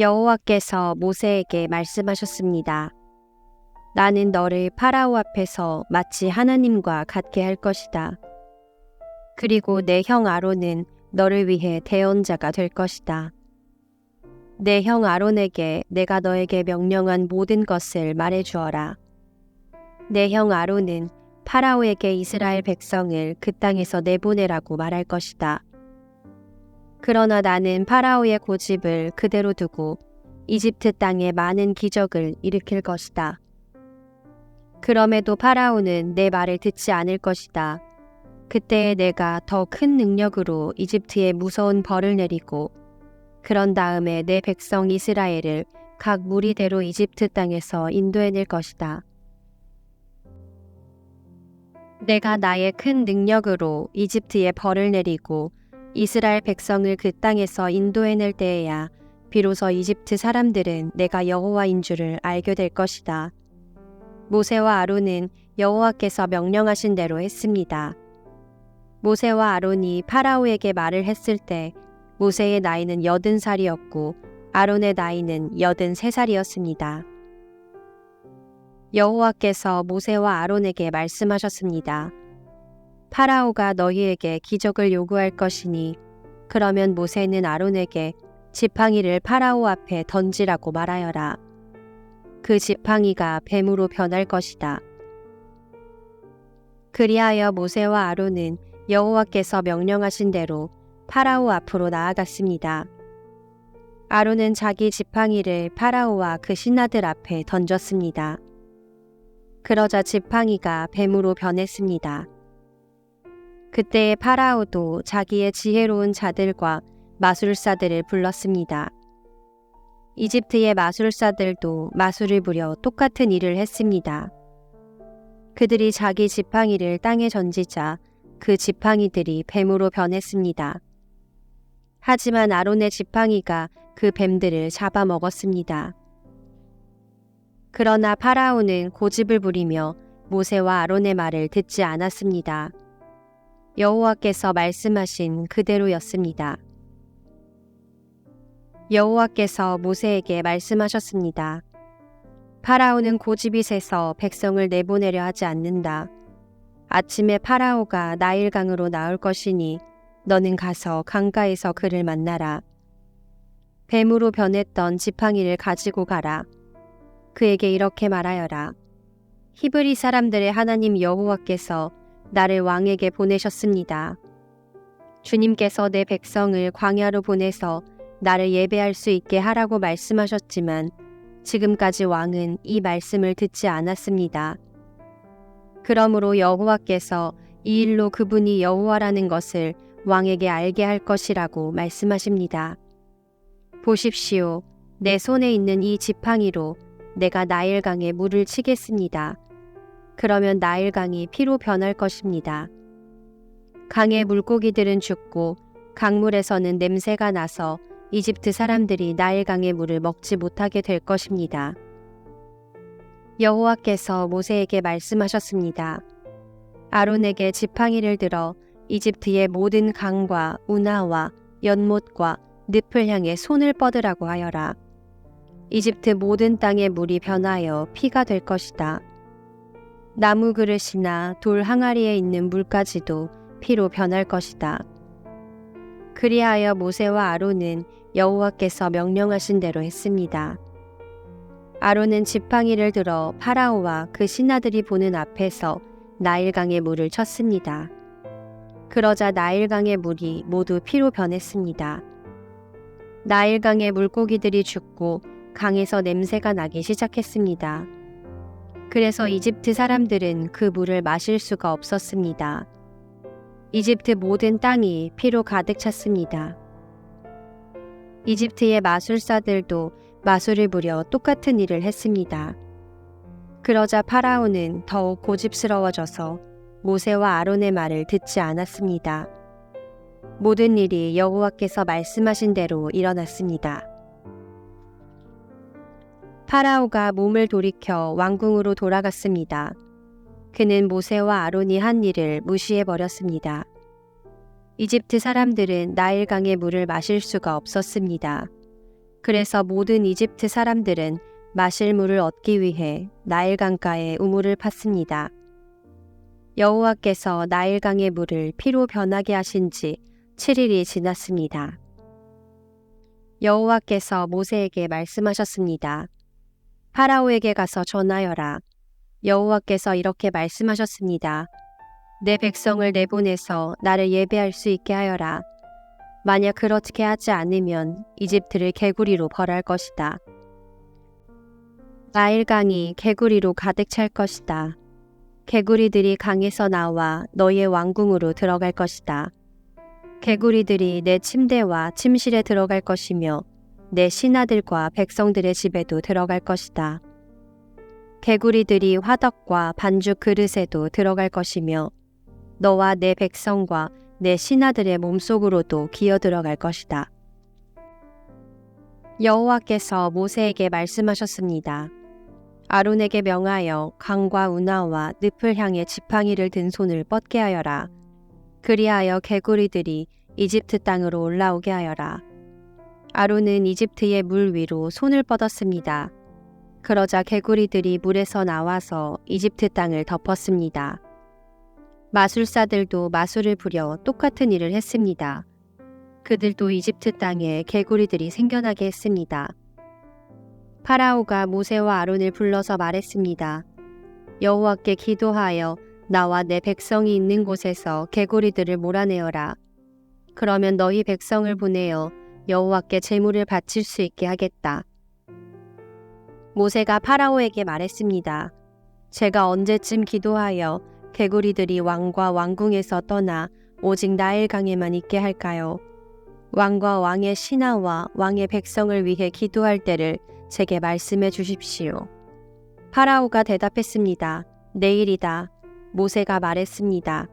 여호와께서 모세에게 말씀하셨습니다. 나는 너를 파라오 앞에서 마치 하나님과 같게 할 것이다. 그리고 내 형 아론은 너를 위해 대언자가 될 것이다. 내 형 아론에게 내가 너에게 명령한 모든 것을 말해 주어라. 내 형 아론은 파라오에게 이스라엘 백성을 그 땅에서 내보내라고 말할 것이다. 그러나 나는 파라오의 고집을 그대로 두고 이집트 땅에 많은 기적을 일으킬 것이다. 그럼에도 파라오는 내 말을 듣지 않을 것이다. 그때에 내가 더 큰 능력으로 이집트에 무서운 벌을 내리고 그런 다음에 내 백성 이스라엘을 각 무리대로 이집트 땅에서 인도해낼 것이다. 내가 나의 큰 능력으로 이집트에 벌을 내리고 이스라엘 백성을 그 땅에서 인도해낼 때에야 비로소 이집트 사람들은 내가 여호와인 줄을 알게 될 것이다. 모세와 아론은 여호와께서 명령하신 대로 했습니다. 모세와 아론이 파라오에게 말을 했을 때 모세의 나이는 80살이었고 아론의 나이는 83살이었습니다. 여호와께서 모세와 아론에게 말씀하셨습니다. 파라오가 너희에게 기적을 요구할 것이니 그러면 모세는 아론에게 지팡이를 파라오 앞에 던지라고 말하여라. 그 지팡이가 뱀으로 변할 것이다. 그리하여 모세와 아론은 여호와께서 명령하신 대로 파라오 앞으로 나아갔습니다. 아론은 자기 지팡이를 파라오와 그 신하들 앞에 던졌습니다. 그러자 지팡이가 뱀으로 변했습니다. 그때의 파라오도 자기의 지혜로운 자들과 마술사들을 불렀습니다. 이집트의 마술사들도 마술을 부려 똑같은 일을 했습니다. 그들이 자기 지팡이를 땅에 던지자 그 지팡이들이 뱀으로 변했습니다. 하지만 아론의 지팡이가 그 뱀들을 잡아먹었습니다. 그러나 파라오는 고집을 부리며 모세와 아론의 말을 듣지 않았습니다. 여호와께서 말씀하신 그대로였습니다. 여호와께서 모세에게 말씀하셨습니다. 파라오는 고집이 세서 백성을 내보내려 하지 않는다. 아침에 파라오가 나일강으로 나올 것이니 너는 가서 강가에서 그를 만나라. 뱀으로 변했던 지팡이를 가지고 가라. 그에게 이렇게 말하여라. 히브리 사람들의 하나님 여호와께서 나를 왕에게 보내셨습니다. 주님께서 내 백성을 광야로 보내서 나를 예배할 수 있게 하라고 말씀하셨지만 지금까지 왕은 이 말씀을 듣지 않았습니다. 그러므로 여호와께서 이 일로 그분이 여호와라는 것을 왕에게 알게 할 것이라고 말씀하십니다. 보십시오. 내 손에 있는 이 지팡이로 내가 나일강에 물을 치겠습니다. 그러면 나일강이 피로 변할 것입니다. 강의 물고기들은 죽고 강물에서는 냄새가 나서 이집트 사람들이 나일강의 물을 먹지 못하게 될 것입니다. 여호와께서 모세에게 말씀하셨습니다. 아론에게 지팡이를 들어 이집트의 모든 강과 운하와 연못과 늪을 향해 손을 뻗으라고 하여라. 이집트 모든 땅의 물이 변하여 피가 될 것이다. 나무 그릇이나 돌 항아리에 있는 물까지도 피로 변할 것이다. 그리하여 모세와 아론은 여호와께서 명령하신 대로 했습니다. 아론은 지팡이를 들어 파라오와 그 신하들이 보는 앞에서 나일강의 물을 쳤습니다. 그러자 나일강의 물이 모두 피로 변했습니다. 나일강의 물고기들이 죽고 강에서 냄새가 나기 시작했습니다. 그래서 이집트 사람들은 그 물을 마실 수가 없었습니다. 이집트 모든 땅이 피로 가득 찼습니다. 이집트의 마술사들도 마술을 부려 똑같은 일을 했습니다. 그러자 파라오는 더욱 고집스러워져서 모세와 아론의 말을 듣지 않았습니다. 모든 일이 여호와께서 말씀하신 대로 일어났습니다. 파라오가 몸을 돌이켜 왕궁으로 돌아갔습니다. 그는 모세와 아론이 한 일을 무시해버렸습니다. 이집트 사람들은 나일강의 물을 마실 수가 없었습니다. 그래서 모든 이집트 사람들은 마실 물을 얻기 위해 나일 강가에 우물을 팠습니다. 여호와께서 나일강의 물을 피로 변하게 하신 지 7일이 지났습니다. 여호와께서 모세에게 말씀하셨습니다. 파라오에게 가서 전하여라. 여호와께서 이렇게 말씀하셨습니다. 내 백성을 내보내서 나를 예배할 수 있게 하여라. 만약 그렇게 하지 않으면 이집트를 개구리로 벌할 것이다. 나일강이 개구리로 가득 찰 것이다. 개구리들이 강에서 나와 너의 왕궁으로 들어갈 것이다. 개구리들이 내 침대와 침실에 들어갈 것이며 내 신하들과 백성들의 집에도 들어갈 것이다. 개구리들이 화덕과 반죽 그릇에도 들어갈 것이며 너와 내 백성과 내 신하들의 몸속으로도 기어 들어갈 것이다. 여호와께서 모세에게 말씀하셨습니다. 아론에게 명하여 강과 운하와 늪을 향해 지팡이를 든 손을 뻗게 하여라. 그리하여 개구리들이 이집트 땅으로 올라오게 하여라. 아론은 이집트의 물 위로 손을 뻗었습니다. 그러자 개구리들이 물에서 나와서 이집트 땅을 덮었습니다. 마술사들도 마술을 부려 똑같은 일을 했습니다. 그들도 이집트 땅에 개구리들이 생겨나게 했습니다. 파라오가 모세와 아론을 불러서 말했습니다. 여호와께 기도하여 나와 내 백성이 있는 곳에서 개구리들을 몰아내어라. 그러면 너희 백성을 보내어 여호와께 제물을 바칠 수 있게 하겠다. 모세가 파라오에게 말했습니다. 제가 언제쯤 기도하여 개구리들이 왕과 왕궁에서 떠나 오직 나일강에만 있게 할까요? 왕과 왕의 신하와 왕의 백성을 위해 기도할 때를 제게 말씀해 주십시오. 파라오가 대답했습니다. 내일이다. 모세가 말했습니다.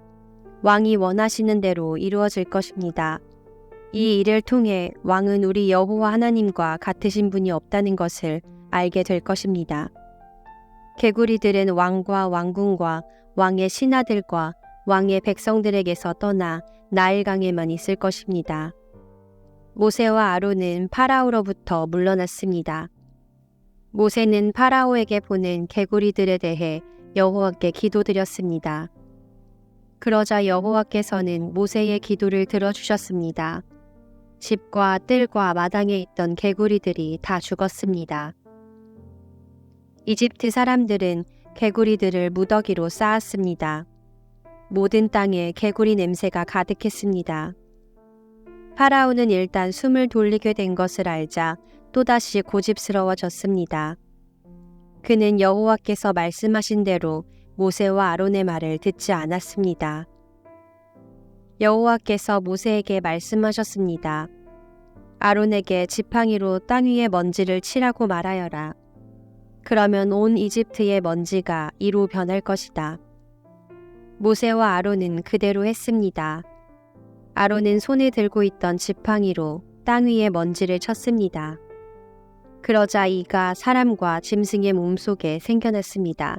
왕이 원하시는 대로 이루어질 것입니다. 이 일을 통해 왕은 우리 여호와 하나님과 같으신 분이 없다는 것을 알게 될 것입니다. 개구리들은 왕과 왕궁과 왕의 신하들과 왕의 백성들에게서 떠나 나일강에만 있을 것입니다. 모세와 아론은 파라오로부터 물러났습니다. 모세는 파라오에게 보낸 개구리들에 대해 여호와께 기도드렸습니다. 그러자 여호와께서는 모세의 기도를 들어주셨습니다. 집과 뜰과 마당에 있던 개구리들이 다 죽었습니다. 이집트 사람들은 개구리들을 무더기로 쌓았습니다. 모든 땅에 개구리 냄새가 가득했습니다. 파라오는 일단 숨을 돌리게 된 것을 알자 또다시 고집스러워졌습니다. 그는 여호와께서 말씀하신 대로 모세와 아론의 말을 듣지 않았습니다. 여호와께서 모세에게 말씀하셨습니다. 아론에게 지팡이로 땅 위에 먼지를 치라고 말하여라. 그러면 온 이집트의 먼지가 이로 변할 것이다. 모세와 아론은 그대로 했습니다. 아론은 손에 들고 있던 지팡이로 땅 위에 먼지를 쳤습니다. 그러자 이가 사람과 짐승의 몸속에 생겨났습니다.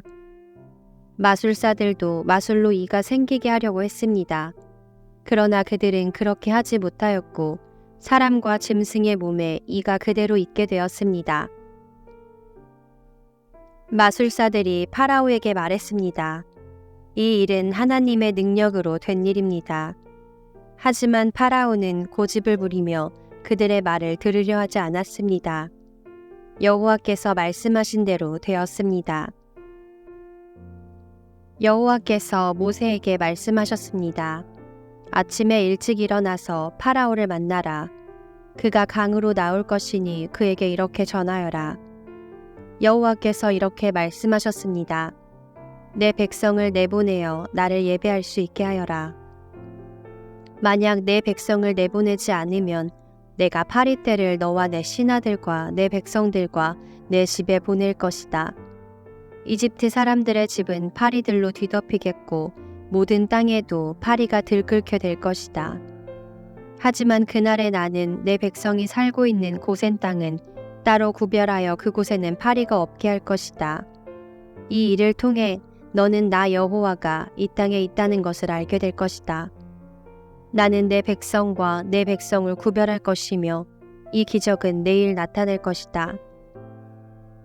마술사들도 마술로 이가 생기게 하려고 했습니다. 그러나 그들은 그렇게 하지 못하였고 사람과 짐승의 몸에 이가 그대로 있게 되었습니다. 마술사들이 파라오에게 말했습니다. 이 일은 하나님의 능력으로 된 일입니다. 하지만 파라오는 고집을 부리며 그들의 말을 들으려 하지 않았습니다. 여호와께서 말씀하신 대로 되었습니다. 여호와께서 모세에게 말씀하셨습니다. 아침에 일찍 일어나서 파라오를 만나라. 그가 강으로 나올 것이니 그에게 이렇게 전하여라. 여호와께서 이렇게 말씀하셨습니다. 내 백성을 내보내어 나를 예배할 수 있게 하여라. 만약 내 백성을 내보내지 않으면 내가 파리떼를 너와 내 신하들과 내 백성들과 내 집에 보낼 것이다. 이집트 사람들의 집은 파리들로 뒤덮이겠고 모든 땅에도 파리가 들끓게 될 것이다. 하지만 그날에 나는 내 백성이 살고 있는 고센 땅은 따로 구별하여 그곳에는 파리가 없게 할 것이다. 이 일을 통해 너는 나 여호와가 이 땅에 있다는 것을 알게 될 것이다. 나는 내 백성과 내 백성을 구별할 것이며 이 기적은 내일 나타날 것이다.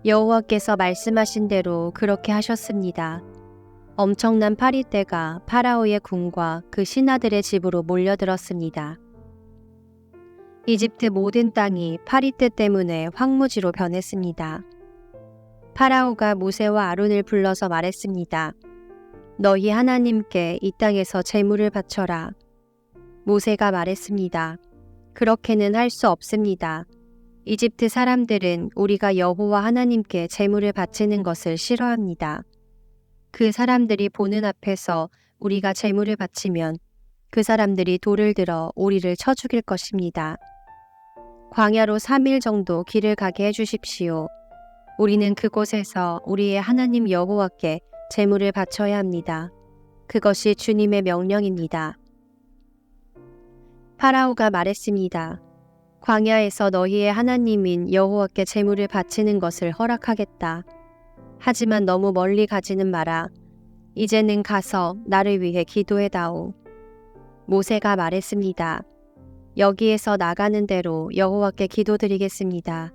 여호와께서 말씀하신 대로 그렇게 하셨습니다. 엄청난 파리떼가 파라오의 궁과 그 신하들의 집으로 몰려들었습니다. 이집트 모든 땅이 파리떼 때문에 황무지로 변했습니다. 파라오가 모세와 아론을 불러서 말했습니다. 너희 하나님께 이 땅에서 제물을 바쳐라. 모세가 말했습니다. 그렇게는 할 수 없습니다. 이집트 사람들은 우리가 여호와 하나님께 제물을 바치는 것을 싫어합니다. 그 사람들이 보는 앞에서 우리가 제물을 바치면 그 사람들이 돌을 들어 우리를 쳐 죽일 것입니다. 광야로 3일 정도 길을 가게 해주십시오. 우리는 그곳에서 우리의 하나님 여호와께 제물을 바쳐야 합니다. 그것이 주님의 명령입니다. 파라오가 말했습니다. 광야에서 너희의 하나님인 여호와께 제물을 바치는 것을 허락하겠다. 하지만 너무 멀리 가지는 마라. 이제는 가서 나를 위해 기도해다오. 모세가 말했습니다. 여기에서 나가는 대로 여호와께 기도드리겠습니다.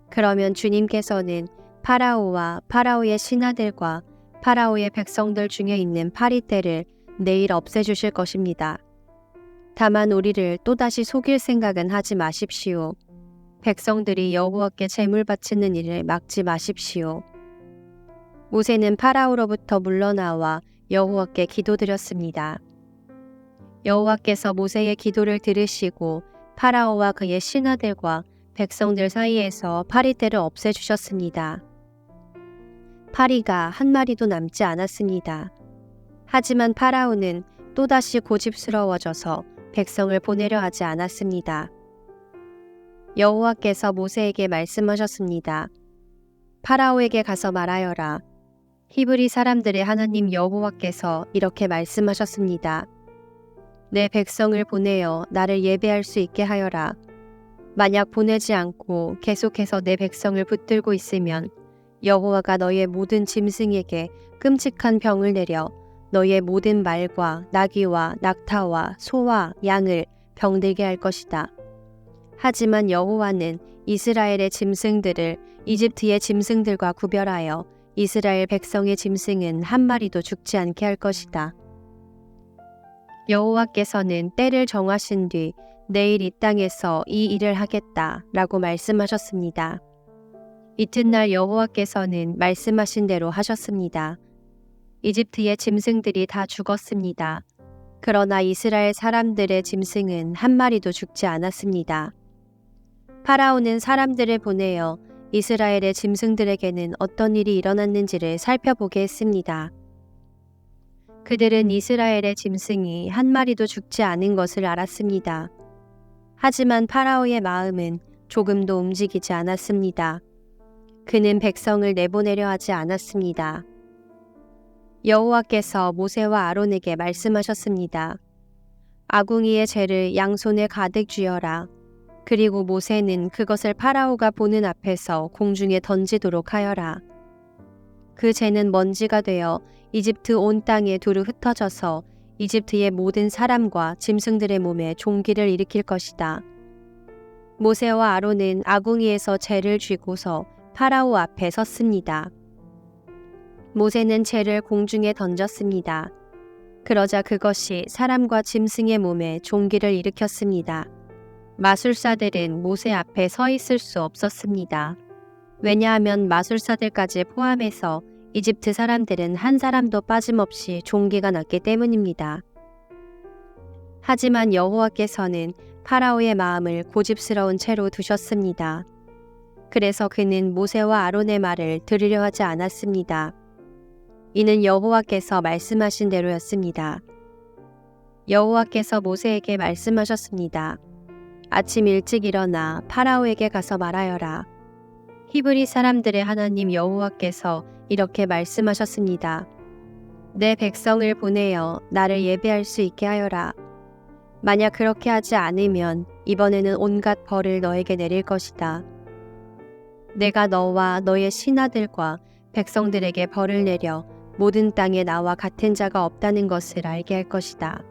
그러면 주님께서는 파라오와 파라오의 신하들과 파라오의 백성들 중에 있는 파리떼를 내일 없애주실 것입니다. 다만 우리를 또다시 속일 생각은 하지 마십시오. 백성들이 여호와께 제물 바치는 일을 막지 마십시오. 모세는 파라오로부터 물러나와 여호와께 기도드렸습니다. 여호와께서 모세의 기도를 들으시고 파라오와 그의 신하들과 백성들 사이에서 파리떼를 없애주셨습니다. 파리가 한 마리도 남지 않았습니다. 하지만 파라오는 또다시 고집스러워져서 백성을 보내려 하지 않았습니다. 여호와께서 모세에게 말씀하셨습니다. 파라오에게 가서 말하여라. 히브리 사람들의 하나님 여호와께서 이렇게 말씀하셨습니다. 내 백성을 보내어 나를 예배할 수 있게 하여라. 만약 보내지 않고 계속해서 내 백성을 붙들고 있으면 여호와가 너의 모든 짐승에게 끔찍한 병을 내려 너의 모든 말과 나귀와 낙타와 소와 양을 병들게 할 것이다. 하지만 여호와는 이스라엘의 짐승들을 이집트의 짐승들과 구별하여 이스라엘 백성의 짐승은 한 마리도 죽지 않게 할 것이다. 여호와께서는 때를 정하신 뒤 내일 이 땅에서 이 일을 하겠다 라고 말씀하셨습니다. 이튿날 여호와께서는 말씀하신 대로 하셨습니다. 이집트의 짐승들이 다 죽었습니다. 그러나 이스라엘 사람들의 짐승은 한 마리도 죽지 않았습니다. 파라오는 사람들을 보내어 이스라엘의 짐승들에게는 어떤 일이 일어났는지를 살펴보게 했습니다. 그들은 이스라엘의 짐승이 한 마리도 죽지 않은 것을 알았습니다. 하지만 파라오의 마음은 조금도 움직이지 않았습니다. 그는 백성을 내보내려 하지 않았습니다. 여호와께서 모세와 아론에게 말씀하셨습니다. 아궁이의 재를 양손에 가득 쥐어라. 그리고 모세는 그것을 파라오가 보는 앞에서 공중에 던지도록 하여라. 그 재는 먼지가 되어 이집트 온 땅에 두루 흩어져서 이집트의 모든 사람과 짐승들의 몸에 종기를 일으킬 것이다. 모세와 아론은 아궁이에서 재를 쥐고서 파라오 앞에 섰습니다. 모세는 재를 공중에 던졌습니다. 그러자 그것이 사람과 짐승의 몸에 종기를 일으켰습니다. 마술사들은 모세 앞에 서 있을 수 없었습니다. 왜냐하면 마술사들까지 포함해서 이집트 사람들은 한 사람도 빠짐없이 종기가 났기 때문입니다. 하지만 여호와께서는 파라오의 마음을 고집스러운 채로 두셨습니다. 그래서 그는 모세와 아론의 말을 들으려 하지 않았습니다. 이는 여호와께서 말씀하신 대로였습니다. 여호와께서 모세에게 말씀하셨습니다. 아침 일찍 일어나 파라오에게 가서 말하여라. 히브리 사람들의 하나님 여호와께서 이렇게 말씀하셨습니다. 내 백성을 보내어 나를 예배할 수 있게 하여라. 만약 그렇게 하지 않으면 이번에는 온갖 벌을 너에게 내릴 것이다. 내가 너와 너의 신하들과 백성들에게 벌을 내려 모든 땅에 나와 같은 자가 없다는 것을 알게 할 것이다.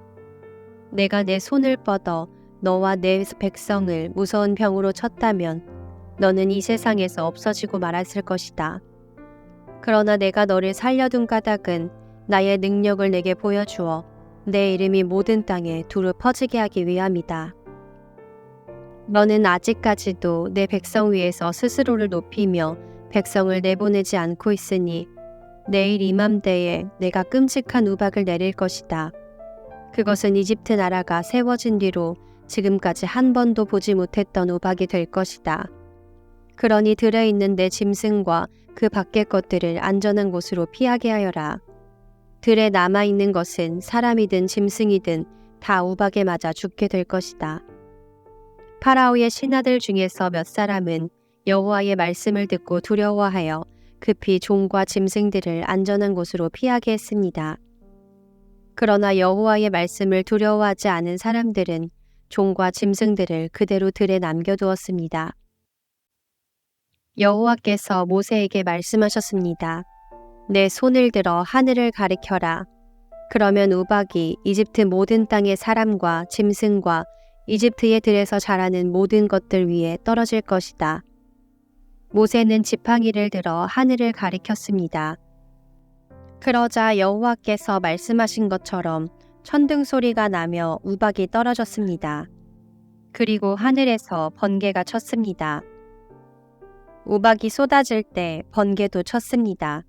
내가 내 손을 뻗어 너와 내 백성을 무서운 병으로 쳤다면 너는 이 세상에서 없어지고 말았을 것이다. 그러나 내가 너를 살려둔 까닭은 나의 능력을 내게 보여주어 내 이름이 모든 땅에 두루 퍼지게 하기 위함이다. 너는 아직까지도 내 백성 위에서 스스로를 높이며 백성을 내보내지 않고 있으니 내일 이맘때에 내가 끔찍한 우박을 내릴 것이다. 그것은 이집트 나라가 세워진 뒤로 지금까지 한 번도 보지 못했던 우박이 될 것이다. 그러니 들에 있는 내 짐승과 그 밖의 것들을 안전한 곳으로 피하게 하여라. 들에 남아있는 것은 사람이든 짐승이든 다 우박에 맞아 죽게 될 것이다. 파라오의 신하들 중에서 몇 사람은 여호와의 말씀을 듣고 두려워하여 급히 종과 짐승들을 안전한 곳으로 피하게 했습니다. 그러나 여호와의 말씀을 두려워하지 않은 사람들은 종과 짐승들을 그대로 들에 남겨두었습니다. 여호와께서 모세에게 말씀하셨습니다. 내 손을 들어 하늘을 가리켜라. 그러면 우박이 이집트 모든 땅의 사람과 짐승과 이집트의 들에서 자라는 모든 것들 위에 떨어질 것이다. 모세는 지팡이를 들어 하늘을 가리켰습니다. 그러자 여호와께서 말씀하신 것처럼 천둥 소리가 나며 우박이 떨어졌습니다. 그리고 하늘에서 번개가 쳤습니다. 우박이 쏟아질 때 번개도 쳤습니다.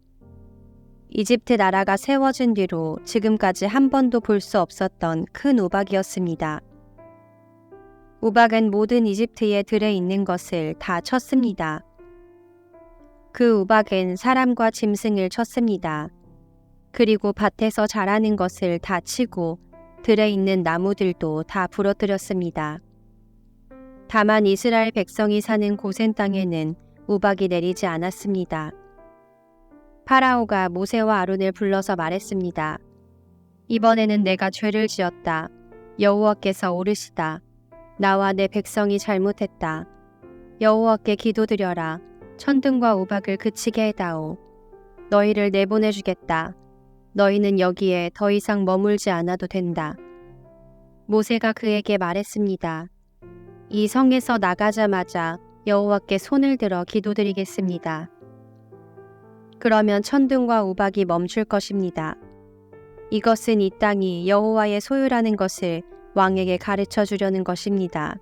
이집트 나라가 세워진 뒤로 지금까지 한 번도 볼 수 없었던 큰 우박이었습니다. 우박은 모든 이집트의 들에 있는 것을 다 쳤습니다. 그 우박은 사람과 짐승을 쳤습니다. 그리고 밭에서 자라는 것을 다 치고 들에 있는 나무들도 다 부러뜨렸습니다. 다만 이스라엘 백성이 사는 고센 땅에는 우박이 내리지 않았습니다. 파라오가 모세와 아론을 불러서 말했습니다. 이번에는 내가 죄를 지었다. 여호와께서 오르시다. 나와 내 백성이 잘못했다. 여호와께 기도드려라. 천둥과 우박을 그치게 해다오. 너희를 내보내주겠다. 너희는 여기에 더 이상 머물지 않아도 된다. 모세가 그에게 말했습니다. 이 성에서 나가자마자 여호와께 손을 들어 기도드리겠습니다. 그러면 천둥과 우박이 멈출 것입니다. 이것은 이 땅이 여호와의 소유라는 것을 왕에게 가르쳐 주려는 것입니다.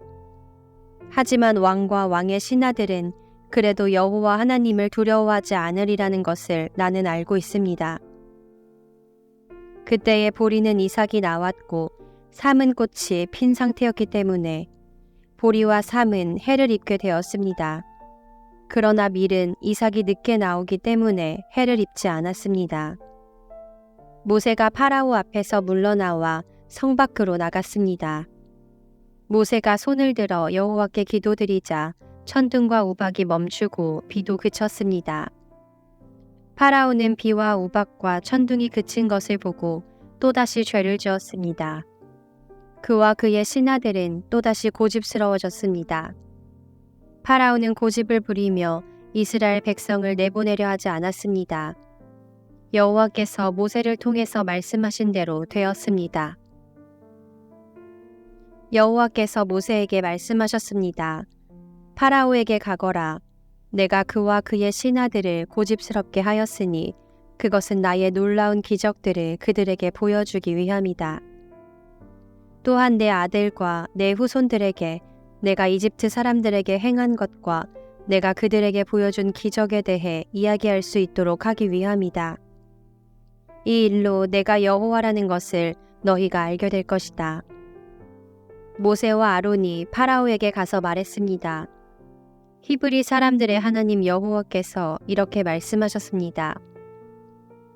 하지만 왕과 왕의 신하들은 그래도 여호와 하나님을 두려워하지 않으리라는 것을 나는 알고 있습니다. 그때에 보리는 이삭이 나왔고 삼은 꽃이 핀 상태였기 때문에 보리와 삼은 해를 입게 되었습니다. 그러나 밀은 이삭이 늦게 나오기 때문에 해를 입지 않았습니다. 모세가 파라오 앞에서 물러나와 성 밖으로 나갔습니다. 모세가 손을 들어 여호와께 기도드리자 천둥과 우박이 멈추고 비도 그쳤습니다. 파라오는 비와 우박과 천둥이 그친 것을 보고 또다시 죄를 지었습니다. 그와 그의 신하들은 또다시 고집스러워졌습니다. 파라오는 고집을 부리며 이스라엘 백성을 내보내려 하지 않았습니다. 여호와께서 모세를 통해서 말씀하신 대로 되었습니다. 여호와께서 모세에게 말씀하셨습니다. 파라오에게 가거라. 내가 그와 그의 신하들을 고집스럽게 하였으니 그것은 나의 놀라운 기적들을 그들에게 보여주기 위함이다. 또한 내 아들과 내 후손들에게 내가 이집트 사람들에게 행한 것과 내가 그들에게 보여준 기적에 대해 이야기할 수 있도록 하기 위함이다. 이 일로 내가 여호와라는 것을 너희가 알게 될 것이다. 모세와 아론이 파라오에게 가서 말했습니다. 히브리 사람들의 하나님 여호와께서 이렇게 말씀하셨습니다.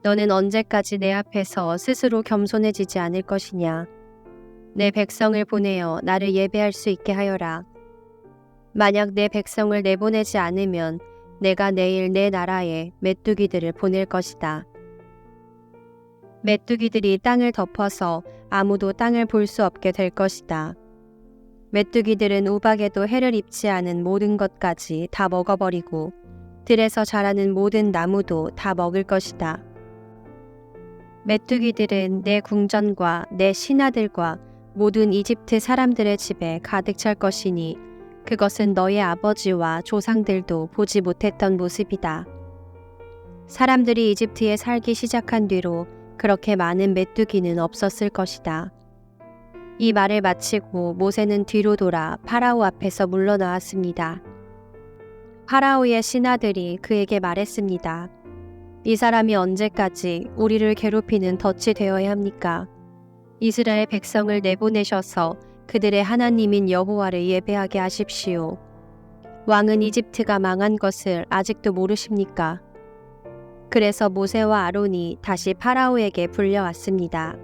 너는 언제까지 내 앞에서 스스로 겸손해지지 않을 것이냐? 내 백성을 보내어 나를 예배할 수 있게 하여라. 만약 내 백성을 내보내지 않으면 내가 내일 내 나라에 메뚜기들을 보낼 것이다. 메뚜기들이 땅을 덮어서 아무도 땅을 볼 수 없게 될 것이다. 메뚜기들은 우박에도 해를 입지 않은 모든 것까지 다 먹어버리고 들에서 자라는 모든 나무도 다 먹을 것이다. 메뚜기들은 내 궁전과 내 신하들과 모든 이집트 사람들의 집에 가득 찰 것이니 그것은 너의 아버지와 조상들도 보지 못했던 모습이다. 사람들이 이집트에 살기 시작한 뒤로 그렇게 많은 메뚜기는 없었을 것이다. 이 말을 마치고 모세는 뒤로 돌아 파라오 앞에서 물러나왔습니다. 파라오의 신하들이 그에게 말했습니다. 이 사람이 언제까지 우리를 괴롭히는 덫이 되어야 합니까? 이스라엘 백성을 내보내셔서 그들의 하나님인 여호와를 예배하게 하십시오. 왕은 이집트가 망한 것을 아직도 모르십니까? 그래서 모세와 아론이 다시 파라오에게 불려왔습니다.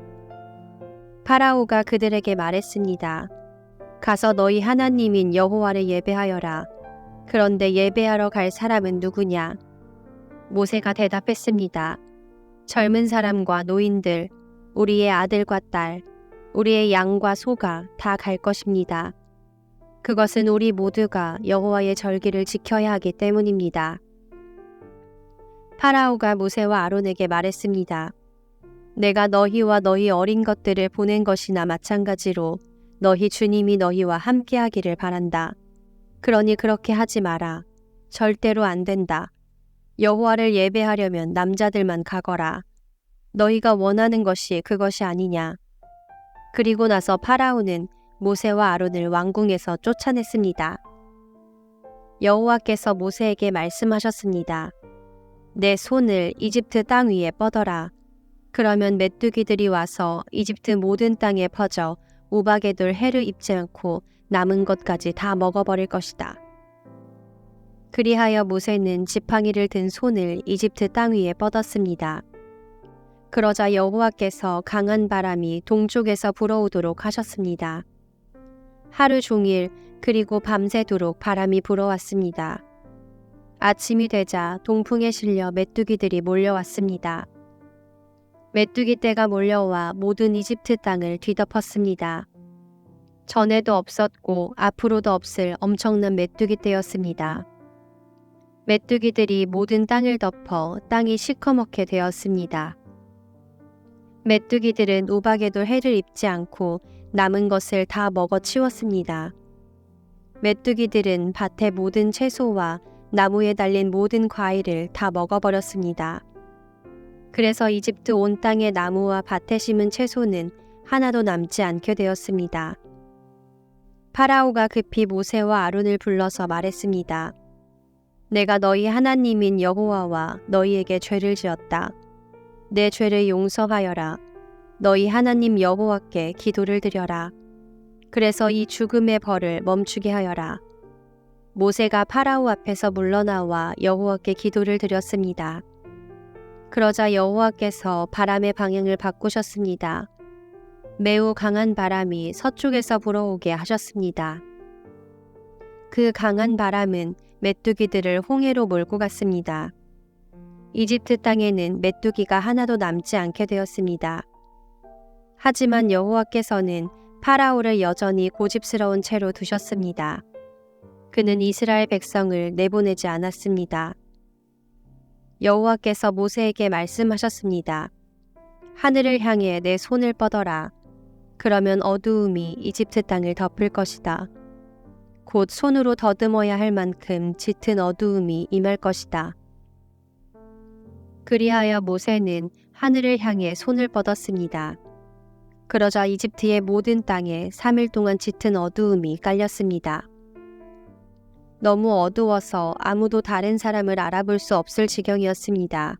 파라오가 그들에게 말했습니다. 가서 너희 하나님인 여호와를 예배하여라. 그런데 예배하러 갈 사람은 누구냐? 모세가 대답했습니다. 젊은 사람과 노인들, 우리의 아들과 딸, 우리의 양과 소가 다 갈 것입니다. 그것은 우리 모두가 여호와의 절기를 지켜야 하기 때문입니다. 파라오가 모세와 아론에게 말했습니다. 내가 너희와 너희 어린 것들을 보낸 것이나 마찬가지로 너희 주님이 너희와 함께하기를 바란다. 그러니 그렇게 하지 마라. 절대로 안 된다. 여호와를 예배하려면 남자들만 가거라. 너희가 원하는 것이 그것이 아니냐. 그리고 나서 파라오는 모세와 아론을 왕궁에서 쫓아냈습니다. 여호와께서 모세에게 말씀하셨습니다. 내 손을 이집트 땅 위에 뻗어라. 그러면 메뚜기들이 와서 이집트 모든 땅에 퍼져 우박에 둘 해를 입지 않고 남은 것까지 다 먹어버릴 것이다. 그리하여 모세는 지팡이를 든 손을 이집트 땅 위에 뻗었습니다. 그러자 여호와께서 강한 바람이 동쪽에서 불어오도록 하셨습니다. 하루 종일 그리고 밤새도록 바람이 불어왔습니다. 아침이 되자 동풍에 실려 메뚜기들이 몰려왔습니다. 메뚜기 떼가 몰려와 모든 이집트 땅을 뒤덮었습니다. 전에도 없었고 앞으로도 없을 엄청난 메뚜기 떼였습니다. 메뚜기들이 모든 땅을 덮어 땅이 시커멓게 되었습니다. 메뚜기들은 우박에도 해를 입지 않고 남은 것을 다 먹어 치웠습니다. 메뚜기들은 밭의 모든 채소와 나무에 달린 모든 과일을 다 먹어버렸습니다. 그래서 이집트 온 땅의 나무와 밭에 심은 채소는 하나도 남지 않게 되었습니다. 파라오가 급히 모세와 아론을 불러서 말했습니다. 내가 너희 하나님인 여호와와 너희에게 죄를 지었다. 내 죄를 용서하여라. 너희 하나님 여호와께 기도를 드려라. 그래서 이 죽음의 벌을 멈추게 하여라. 모세가 파라오 앞에서 물러나와 여호와께 기도를 드렸습니다. 그러자 여호와께서 바람의 방향을 바꾸셨습니다. 매우 강한 바람이 서쪽에서 불어오게 하셨습니다. 그 강한 바람은 메뚜기들을 홍해로 몰고 갔습니다. 이집트 땅에는 메뚜기가 하나도 남지 않게 되었습니다. 하지만 여호와께서는 파라오를 여전히 고집스러운 채로 두셨습니다. 그는 이스라엘 백성을 내보내지 않았습니다. 여호와께서 모세에게 말씀하셨습니다. 하늘을 향해 내 손을 뻗어라. 그러면 어두움이 이집트 땅을 덮을 것이다. 곧 손으로 더듬어야 할 만큼 짙은 어두움이 임할 것이다. 그리하여 모세는 하늘을 향해 손을 뻗었습니다. 그러자 이집트의 모든 땅에 3일 동안 짙은 어두움이 깔렸습니다. 너무 어두워서 아무도 다른 사람을 알아볼 수 없을 지경이었습니다.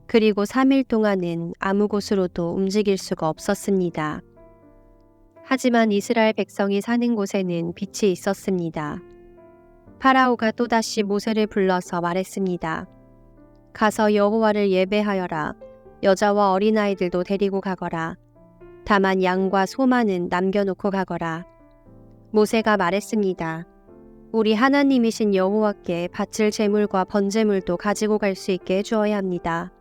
그리고 3일 동안은 아무 곳으로도 움직일 수가 없었습니다. 하지만 이스라엘 백성이 사는 곳에는 빛이 있었습니다. 파라오가 또다시 모세를 불러서 말했습니다. 가서 여호와를 예배하여라. 여자와 어린아이들도 데리고 가거라. 다만 양과 소만은 남겨놓고 가거라. 모세가 말했습니다. 우리 하나님이신 여호와께 바칠 제물과 번제물도 가지고 갈 수 있게 해주어야 합니다.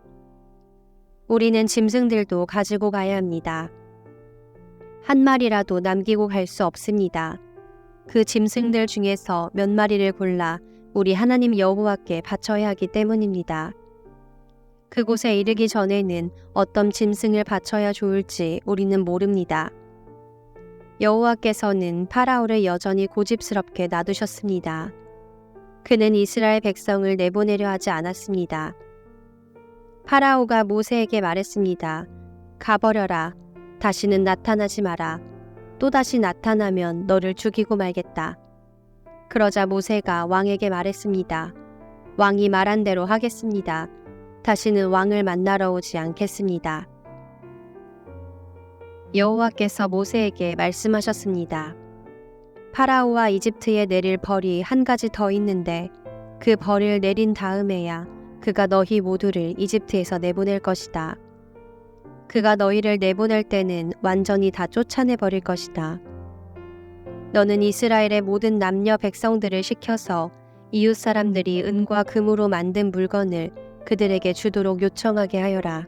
우리는 짐승들도 가지고 가야 합니다. 한 마리라도 남기고 갈 수 없습니다. 그 짐승들 중에서 몇 마리를 골라 우리 하나님 여호와께 바쳐야 하기 때문입니다. 그곳에 이르기 전에는 어떤 짐승을 바쳐야 좋을지 우리는 모릅니다. 여호와께서는 파라오를 여전히 고집스럽게 놔두셨습니다. 그는 이스라엘 백성을 내보내려 하지 않았습니다. 파라오가 모세에게 말했습니다. 가버려라. 다시는 나타나지 마라. 또다시 나타나면 너를 죽이고 말겠다. 그러자 모세가 왕에게 말했습니다. 왕이 말한 대로 하겠습니다. 다시는 왕을 만나러 오지 않겠습니다. 여호와께서 모세에게 말씀하셨습니다. 파라오와 이집트에 내릴 벌이 한 가지 더 있는데 그 벌을 내린 다음에야 그가 너희 모두를 이집트에서 내보낼 것이다. 그가 너희를 내보낼 때는 완전히 다 쫓아내 버릴 것이다. 너는 이스라엘의 모든 남녀 백성들을 시켜서 이웃 사람들이 은과 금으로 만든 물건을 그들에게 주도록 요청하게 하여라.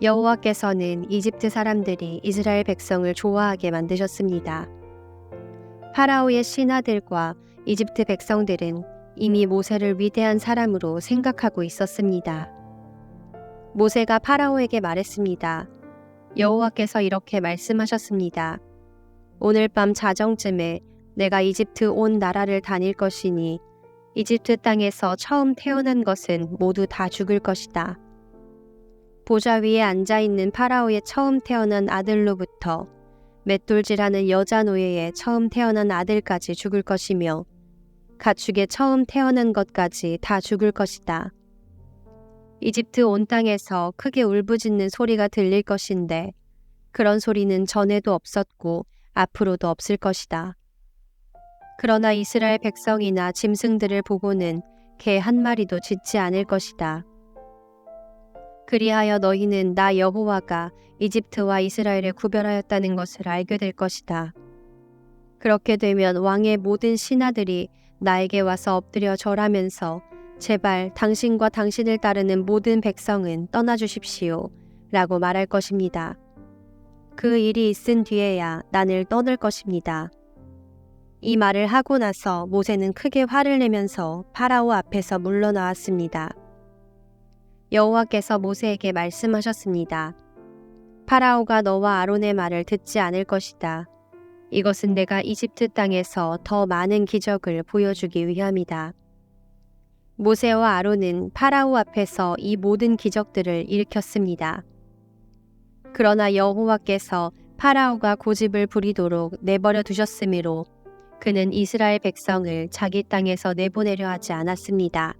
여호와께서는 이집트 사람들이 이스라엘 백성을 좋아하게 만드셨습니다. 파라오의 신하들과 이집트 백성들은 이미 모세를 위대한 사람으로 생각하고 있었습니다. 모세가 파라오에게 말했습니다. 여호와께서 이렇게 말씀하셨습니다. 오늘 밤 자정쯤에 내가 이집트 온 나라를 다닐 것이니 이집트 땅에서 처음 태어난 것은 모두 다 죽을 것이다. 보좌 위에 앉아있는 파라오의 처음 태어난 아들로부터 맷돌질하는 여자 노예의 처음 태어난 아들까지 죽을 것이며 가축의 처음 태어난 것까지 다 죽을 것이다. 이집트 온 땅에서 크게 울부짖는 소리가 들릴 것인데 그런 소리는 전에도 없었고 앞으로도 없을 것이다. 그러나 이스라엘 백성이나 짐승들을 보고는 개 한 마리도 짖지 않을 것이다. 그리하여 너희는 나 여호와가 이집트와 이스라엘을 구별하였다는 것을 알게 될 것이다. 그렇게 되면 왕의 모든 신하들이 나에게 와서 엎드려 절하면서 제발 당신과 당신을 따르는 모든 백성은 떠나주십시오 라고 말할 것입니다. 그 일이 있은 뒤에야 나를 떠날 것입니다. 이 말을 하고 나서 모세는 크게 화를 내면서 파라오 앞에서 물러나왔습니다. 여호와께서 모세에게 말씀하셨습니다. 파라오가 너와 아론의 말을 듣지 않을 것이다. 이것은 내가 이집트 땅에서 더 많은 기적을 보여주기 위함이다. 모세와 아론은 파라오 앞에서 이 모든 기적들을 일으켰습니다. 그러나 여호와께서 파라오가 고집을 부리도록 내버려 두셨으므로 그는 이스라엘 백성을 자기 땅에서 내보내려 하지 않았습니다.